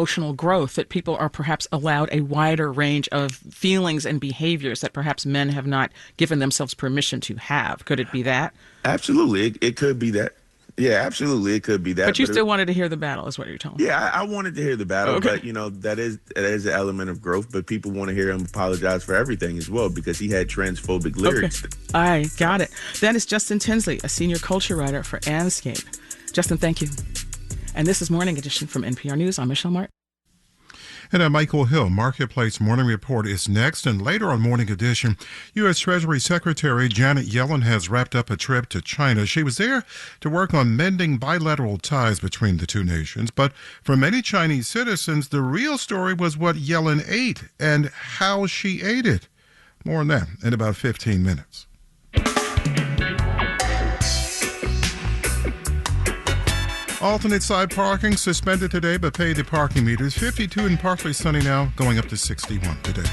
emotional growth, that people are perhaps allowed a wider range of feelings and behaviors that perhaps men have not given themselves permission to have. Could it be that? Absolutely. It could be that. Yeah, absolutely. It could be that. But you still wanted to hear the battle, is what you're telling me. Yeah, I wanted to hear the battle, Okay. but that is an element of growth. But people want to hear him apologize for everything as well, because he had transphobic lyrics. Okay. I got it. That is Justin Tinsley, a senior culture writer for Anscape. Justin, thank you. And this is Morning Edition from NPR News. I'm Michelle Martin. And I'm Michael Hill. Marketplace Morning Report is next. And later on Morning Edition, U.S. Treasury Secretary Janet Yellen has wrapped up a trip to China. She was there to work on mending bilateral ties between the two nations. But for many Chinese citizens, the real story was what Yellen ate and how she ate it. More on that in about 15 minutes. Alternate side parking suspended today, but pay the parking meters. 52 and partly sunny now, going up to 61 today.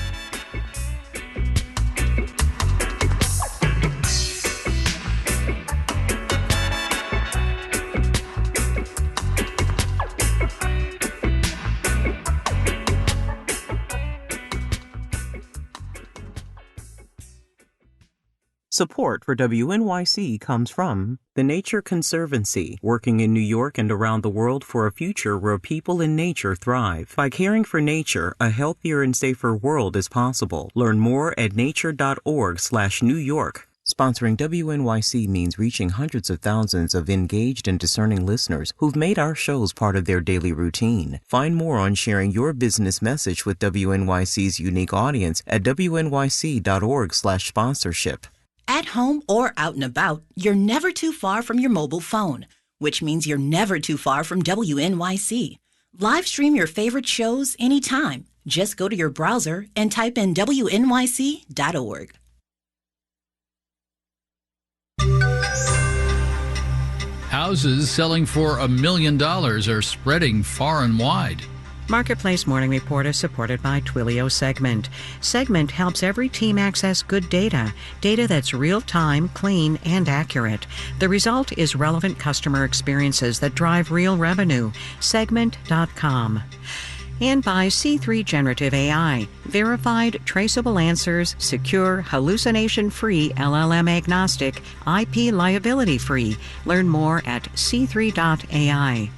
Support for WNYC comes from the Nature Conservancy, working in New York and around the world for a future where people and nature thrive. By caring for nature, a healthier and safer world is possible. Learn more at nature.org/New York. Sponsoring WNYC means reaching hundreds of thousands of engaged and discerning listeners who've made our shows part of their daily routine. Find more on sharing your business message with WNYC's unique audience at WNYC.org/sponsorship. At home or out and about, you're never too far from your mobile phone, which means you're never too far from WNYC. Live stream your favorite shows anytime. Just go to your browser and type in WNYC.org. Houses selling for $1 million are spreading far and wide. Marketplace Morning Report is supported by Twilio Segment. Segment helps every team access good data that's real-time, clean, and accurate. The result is relevant customer experiences that drive real revenue. Segment.com. And by C3 Generative AI, verified, traceable answers, secure, hallucination-free, LLM-agnostic, IP liability-free. Learn more at c3.ai.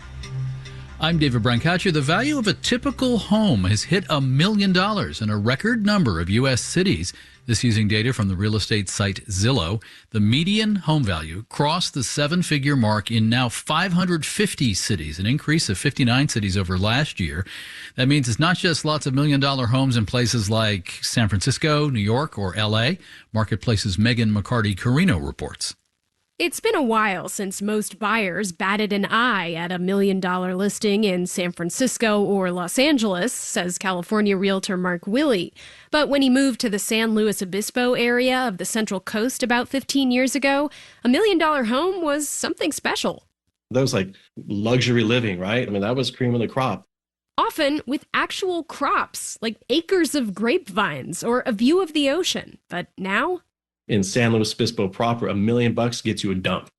I'm David Brancaccio. The value of a typical home has hit $1 million in a record number of U.S. cities. This using data from the real estate site Zillow. The median home value crossed the seven-figure mark in now 550 cities, an increase of 59 cities over last year. That means it's not just lots of million-dollar homes in places like San Francisco, New York, or L.A. Marketplace's Megan McCarty-Carino reports. It's been a while since most buyers batted an eye at $1 million listing in San Francisco or Los Angeles, says California realtor Mark Willey. But when he moved to the San Luis Obispo area of the Central Coast about 15 years ago, $1 million home was something special. That was like luxury living, right? I mean, that was cream of the crop. Often with actual crops, like acres of grapevines or a view of the ocean. But now, in San Luis Obispo proper, $1 million gets you a dump.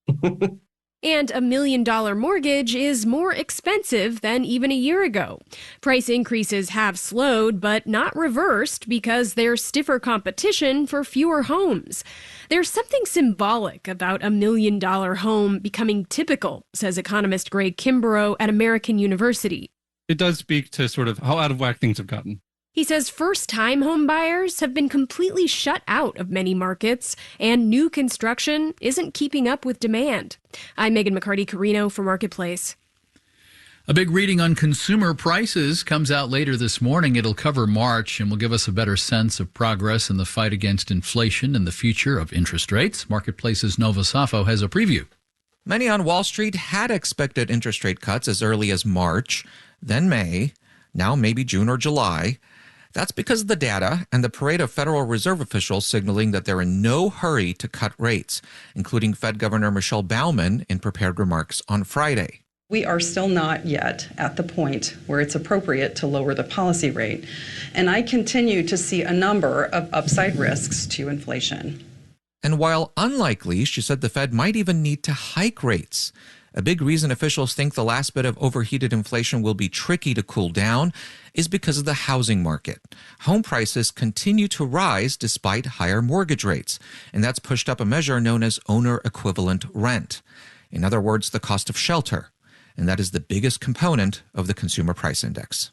And $1 million mortgage is more expensive than even a year ago. Price increases have slowed, but not reversed because there's stiffer competition for fewer homes. There's something symbolic about $1 million home becoming typical, says economist Greg Kimbrough at American University. It does speak to sort of how out of whack things have gotten. He says first-time home buyers have been completely shut out of many markets, and new construction isn't keeping up with demand. I'm Megan McCarty-Carino for Marketplace. A big reading on consumer prices comes out later this morning. It'll cover March and will give us a better sense of progress in the fight against inflation and the future of interest rates. Marketplace's Nova Safo has a preview. Many on Wall Street had expected interest rate cuts as early as March, then May, now maybe June or July. That's because of the data and the parade of Federal Reserve officials signaling that they're in no hurry to cut rates, including Fed Governor Michelle Baumann in prepared remarks on Friday. We are still not yet at the point where it's appropriate to lower the policy rate, and I continue to see a number of upside risks to inflation. And while unlikely, she said the Fed might even need to hike rates. A big reason officials think the last bit of overheated inflation will be tricky to cool down is because of the housing market. Home prices continue to rise despite higher mortgage rates, and that's pushed up a measure known as owner equivalent rent. In other words, the cost of shelter, and that is the biggest component of the Consumer Price Index.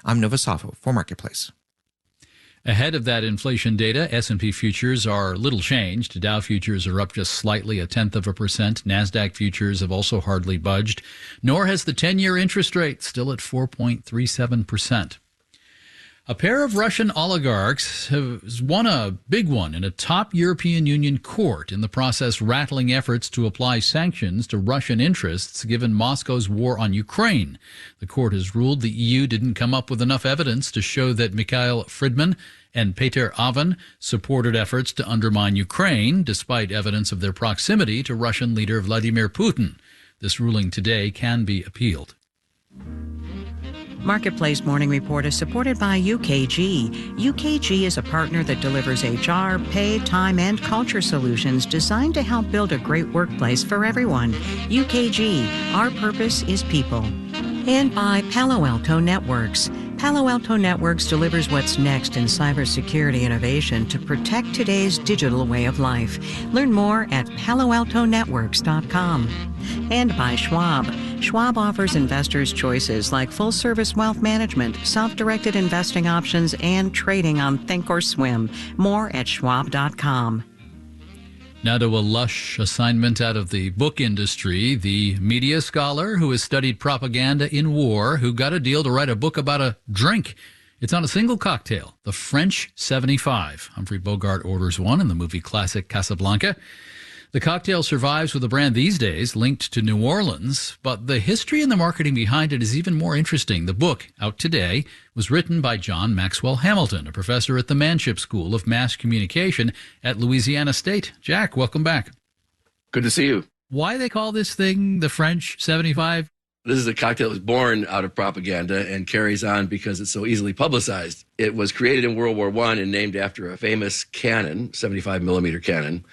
I'm Nova Safo for Marketplace. Ahead of that inflation data, S&P futures are little changed. Dow futures are up just slightly, 0.1%. NASDAQ futures have also hardly budged, nor has the 10-year interest rate, still at 4.37%. A pair of Russian oligarchs has won a big one in a top European Union court, in the process rattling efforts to apply sanctions to Russian interests given Moscow's war on Ukraine. The court has ruled the EU didn't come up with enough evidence to show that Mikhail Fridman and Peter Avan supported efforts to undermine Ukraine, despite evidence of their proximity to Russian leader Vladimir Putin. This ruling today can be appealed. Marketplace Morning Report is supported by UKG. UKG is a partner that delivers HR, pay, time, and culture solutions designed to help build a great workplace for everyone. UKG, our purpose is people. And by Palo Alto Networks. Palo Alto Networks delivers what's next in cybersecurity innovation to protect today's digital way of life. Learn more at paloaltonetworks.com. And by Schwab. Schwab offers investors choices like full-service wealth management, self-directed investing options, and trading on Thinkorswim. More at schwab.com. Now to a lush assignment out of the book industry, the media scholar who has studied propaganda in war, who got a deal to write a book about a drink. It's on a single cocktail, the French 75. Humphrey Bogart orders one in the movie classic Casablanca. The cocktail survives with a brand these days linked to New Orleans, but the history and the marketing behind it is even more interesting. The book, out today, was written by John Maxwell Hamilton, a professor at the Manship School of Mass Communication at Louisiana State. Jack, welcome back. Good to see you. Why they call this thing the French 75? This is a cocktail that was born out of propaganda and carries on because it's so easily publicized. It was created in World War I and named after a famous cannon, 75 millimeter cannon,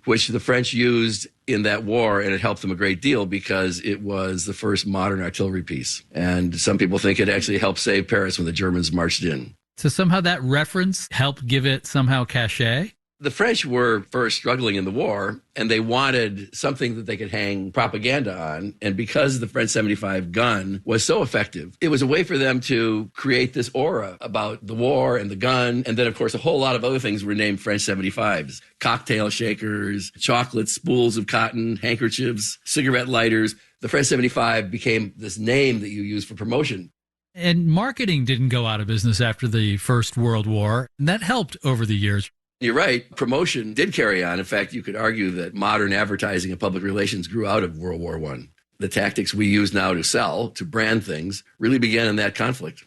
which the French used in that war, and it helped them a great deal because it was the first modern artillery piece. And some people think it actually helped save Paris when the Germans marched in. So somehow that reference helped give it somehow cachet? The French were first struggling in the war, and they wanted something that they could hang propaganda on. And because the French 75 gun was so effective, it was a way for them to create this aura about the war and the gun. And then, of course, a whole lot of other things were named French 75s. Cocktail shakers, chocolates, spools of cotton, handkerchiefs, cigarette lighters. The French 75 became this name that you use for promotion. And marketing didn't go out of business after the First World War, and that helped over the years. You're right. Promotion did carry on. In fact, you could argue that modern advertising and public relations grew out of World War I. The tactics we use now to sell, to brand things, really began in that conflict.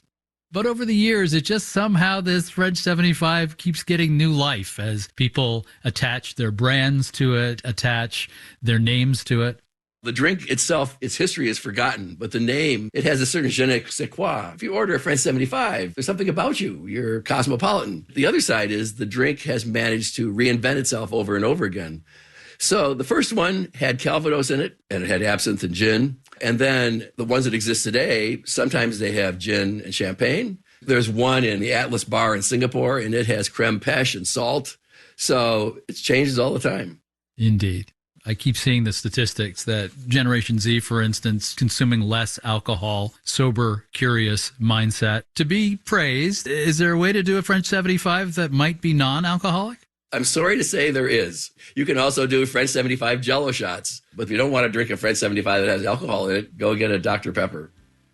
But over the years, it just somehow this French 75 keeps getting new life as people attach their brands to it, attach their names to it. The drink itself, its history is forgotten, but the name, it has a certain je ne sais quoi. If you order a French 75, there's something about you. You're cosmopolitan. The other side is the drink has managed to reinvent itself over and over again. So the first one had Calvados in it, and it had absinthe and gin. And then the ones that exist today, sometimes they have gin and champagne. There's one in the Atlas Bar in Singapore, and it has creme pêche and salt. So it changes all the time. Indeed. I keep seeing the statistics that Generation Z, for instance, consuming less alcohol, sober, curious mindset. To be praised, is there a way to do a French 75 that might be non-alcoholic? I'm sorry to say there is. You can also do French 75 Jell-O shots. But if you don't want to drink a French 75 that has alcohol in it, go get a Dr. Pepper.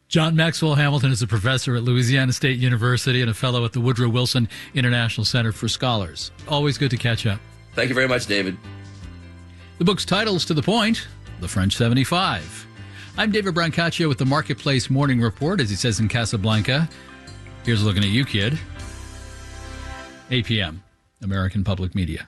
John Maxwell Hamilton is a professor at Louisiana State University and a fellow at the Woodrow Wilson International Center for Scholars. Always good to catch up. Thank you very much, David. The book's title is to the point, The French 75. I'm David Brancaccio with the Marketplace Morning Report, as he says in Casablanca. Here's looking at you, kid. 8 p.m., American Public Media.